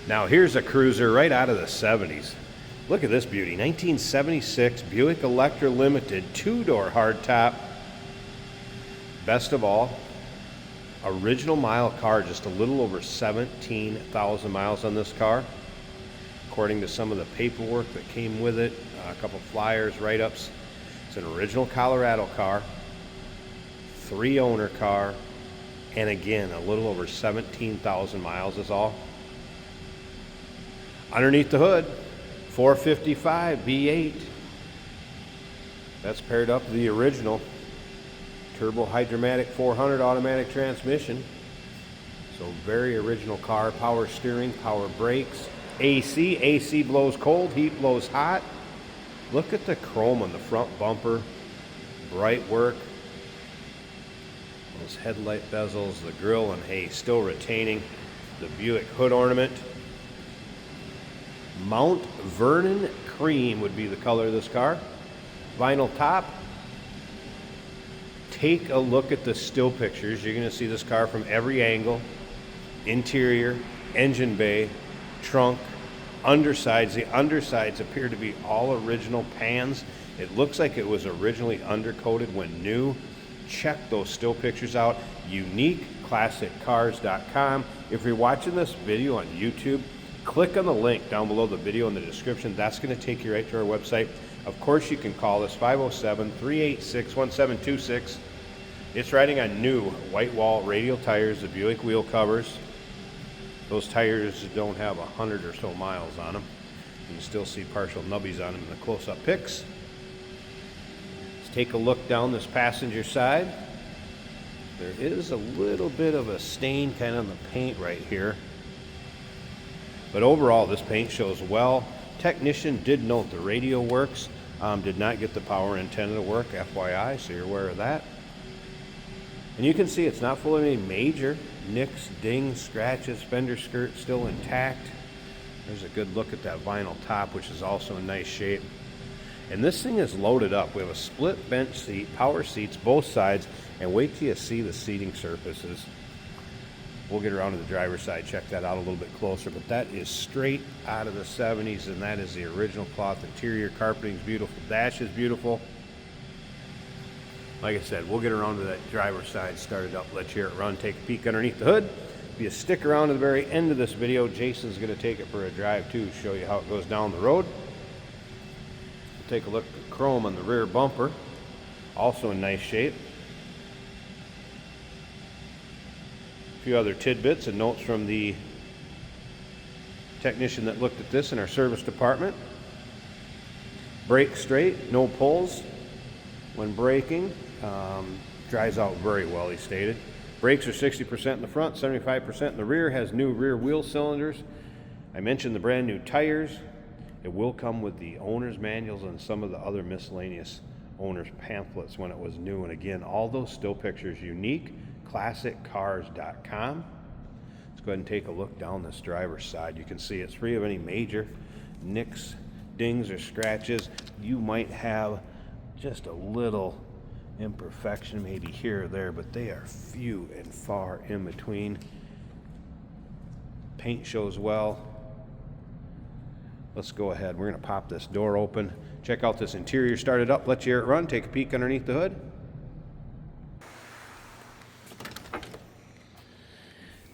Now here's a cruiser right out of the 70s. Look at this beauty, 1976 Buick Electra Limited, two-door hardtop. Best of all, original mile car, just a little over 17,000 miles on this car. According to some of the paperwork that came with it, a couple flyers, write-ups. It's an original Colorado car, three-owner car, and again, a little over 17,000 miles is all. Underneath the hood, 455 V8. That's paired up with the original turbo hydromatic 400 automatic transmission. So very original car, power steering, power brakes, AC blows cold, heat blows hot. Look at the chrome on the front bumper, bright work. Those headlight bezels, the grille, and hey, still retaining the Buick hood ornament. Mount Vernon cream would be the color of this car. Vinyl top. Take a look at the still pictures. You're going to see this car from every angle. Interior, engine bay, trunk, undersides. The undersides appear to be all original pans. It looks like it was originally undercoated when new. Check those still pictures out. UniqueClassicCars.com. If you're watching this video on YouTube, click on the link down below the video in the description. That's going to take you right to our website. Of course, you can call us 507-386-1726. It's riding on new white wall radial tires, the Buick wheel covers. Those tires don't have 100 or so miles on them. You can still see partial nubbies on them in the close-up pics. Let's take a look down this passenger side. There is a little bit of a stain kind of on the paint right here. But overall, this paint shows well. Technician did note the radio works, did not get the power antenna to work, FYI, so you're aware of that. And you can see it's not full of any major nicks, dings, scratches, fender skirt still intact. There's a good look at that vinyl top, which is also in nice shape. And this thing is loaded up. We have a split bench seat, power seats, both sides, and wait till you see the seating surfaces. We'll get around to the driver's side, check that out a little bit closer, but that is straight out of the 70s, and that is the original cloth interior. Carpeting's beautiful, dash is beautiful. Like I said, we'll get around to that driver's side, start it up, let you hear it run, take a peek underneath the hood. If you stick around to the very end of this video, Jason's going to take it for a drive too, show you how it goes down the road. We'll take a look at the chrome on the rear bumper, also in nice shape. Few other tidbits and notes from the technician that looked at this in our service department. Brake straight, no pulls when braking. Dries out very well, he stated. Brakes are 60% in the front, 75% in the rear. Has new rear wheel cylinders. I mentioned the brand new tires. It will come with the owner's manuals and some of the other miscellaneous owner's pamphlets when it was new. And again, all those still pictures, UniqueClassicCars.com. Let's go ahead and take a look down this driver's side. You can see it's free of any major nicks, dings, or scratches. You might have just a little imperfection maybe here or there, but they are few and far in between. Paint shows well. Let's go ahead. We're going to pop this door open, check out this interior, start it up, let you hear it run, take a peek underneath the hood.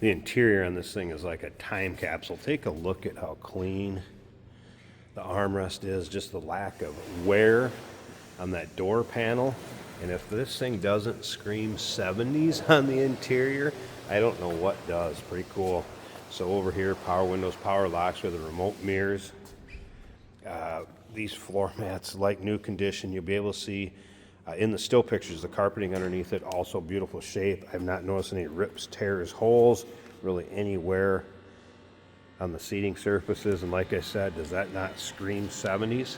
The interior on this thing is like a time capsule. Take a look at how clean the armrest is, just the lack of wear on that door panel. And if this thing doesn't scream 70s on the interior, I don't know what does. Pretty cool. So over here, power windows, power locks with the remote mirrors. These floor mats, like new condition. You'll be able to see in the still pictures the carpeting underneath it, also beautiful shape. I've not noticed any rips, tears, holes, really anywhere on the seating surfaces. And like I said, does that not scream 70s?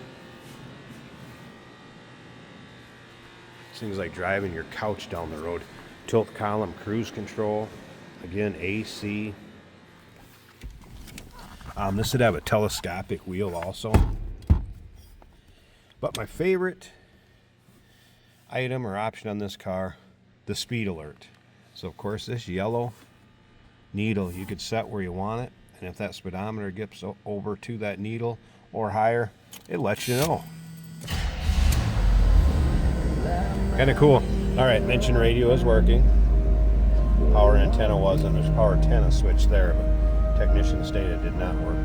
Things like driving your couch down the road. Tilt column, cruise control, again AC. This would have a telescopic wheel also. But my favorite item or option on this car, the speed alert. So of course this yellow needle you could set where you want it. And if that speedometer gets over to that needle or higher, it lets you know. Kind of cool. All right, mention radio is working. Power antenna wasn't. There's power antenna switch there, but technician stated it did not work.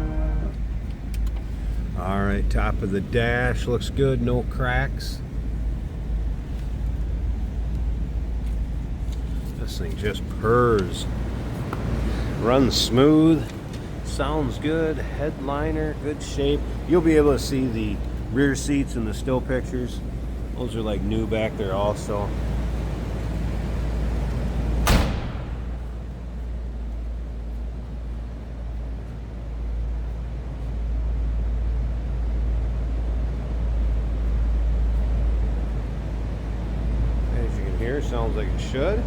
All right, top of the dash looks good, no cracks. This thing just purrs. Runs smooth, sounds good, headliner, good shape. You'll be able to see the rear seats in the still pictures. Those are like new back there also. As you can hear, sounds like it should.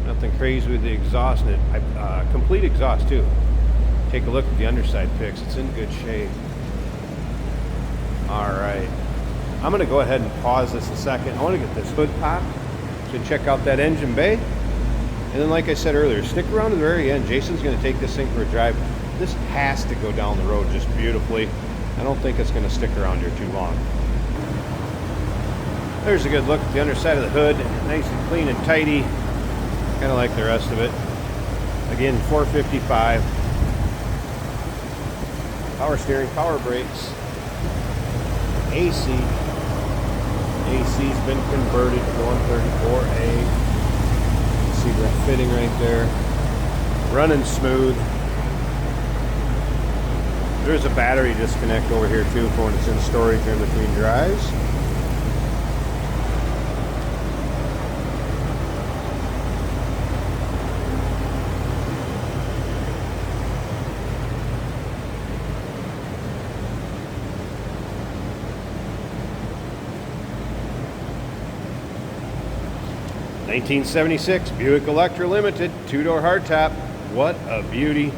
Nothing crazy with the exhaust, and complete exhaust too. Take a look at the underside pics. It's in good shape. All right, I'm going to go ahead and pause this a second. I want to get this hood popped to check out that engine bay. And then, like I said earlier, stick around to the very end. Jason's going to take this thing for a drive. This has to go down the road just beautifully. I don't think it's going to stick around here too long. There's a good look at the underside of the hood. Nice and clean and tidy. Kind of like the rest of it. Again, 455. Power steering, power brakes. AC. AC's been converted to 134A. See that fitting right there. Running smooth. There's a battery disconnect over here too for when it's in storage or in between drives. (1976) Buick Electra Limited, two-door hardtop. What a beauty.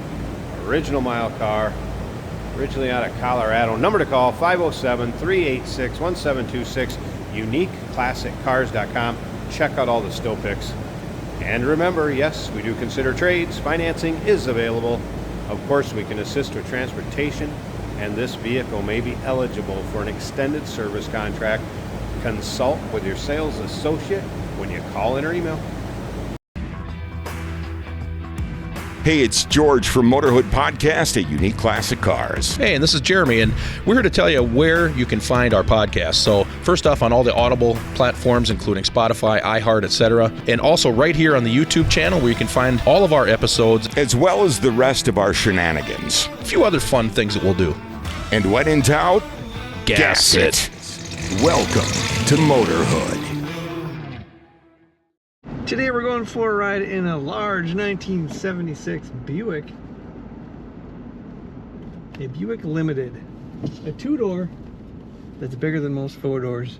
Original mile car. Originally out of Colorado. Number to call, 507-386-1726. UniqueClassicCars.com. Check out all the still pics. And remember, yes, we do consider trades. Financing is available. Of course, we can assist with transportation, and this vehicle may be eligible for an extended service contract. Consult with your sales associate when you call in or email. Hey, it's George from Motorhood Podcast at Unique Classic Cars. Hey, and this is Jeremy, and we're here to tell you where you can find our podcast. So first off, on all the Audible platforms, including Spotify, iHeart, etc., and also right here on the YouTube channel where you can find all of our episodes, as well as the rest of our shenanigans. A few other fun things that we'll do. And when in doubt, gas it. Welcome to Motorhood. Today we're going for a ride in a large 1976 Buick. A Buick Limited. A two-door that's bigger than most four-doors.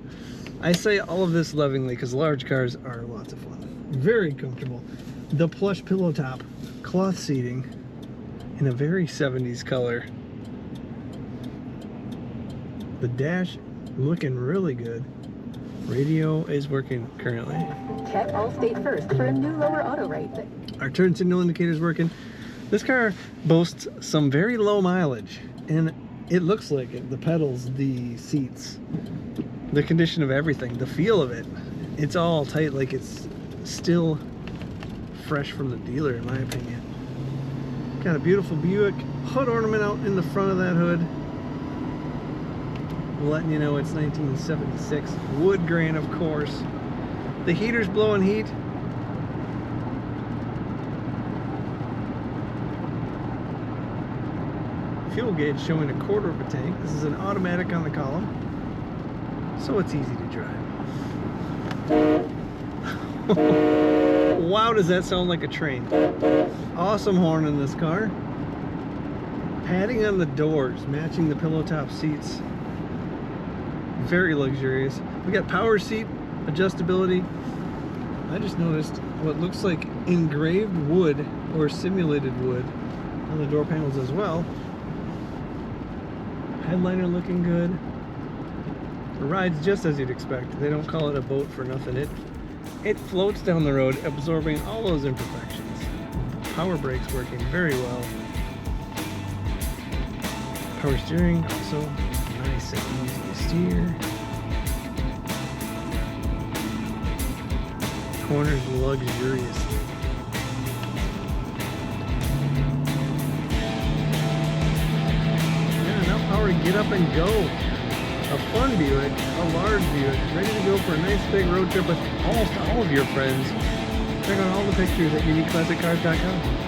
I say all of this lovingly because large cars are lots of fun. Very comfortable. The plush pillow top, cloth seating in a very 70s color. The dash looking really good. Radio is working currently. Check Allstate first for a new lower auto rate. Our turn signal indicator is working. This car boasts some very low mileage, and it looks like it. The pedals, the seats, the condition of everything, the feel of it. It's all tight, like it's still fresh from the dealer, in my opinion. Got a beautiful Buick hood ornament out in the front of that hood, letting you know it's 1976. Wood grain, of course. The heater's blowing heat. Fuel gauge showing 1/4 of a tank. This is an automatic on the column, so it's easy to drive. Wow, does that sound like a train. Awesome horn in this car. Padding on the doors, matching the pillow top seats. Very luxurious. We got power seat adjustability. I just noticed what looks like engraved wood or simulated wood on the door panels as well. Headliner looking good. The ride's just as you'd expect. They don't call it a boat for nothing. It floats down the road, absorbing all those imperfections. power brakes working very well. Power steering, also nice and easy to steer. Corners luxuriously. Yeah, enough power to get up and go. A fun Buick, a large Buick, ready to go for a nice big road trip with almost all of your friends. Check out all the pictures at uniqueclassiccars.com.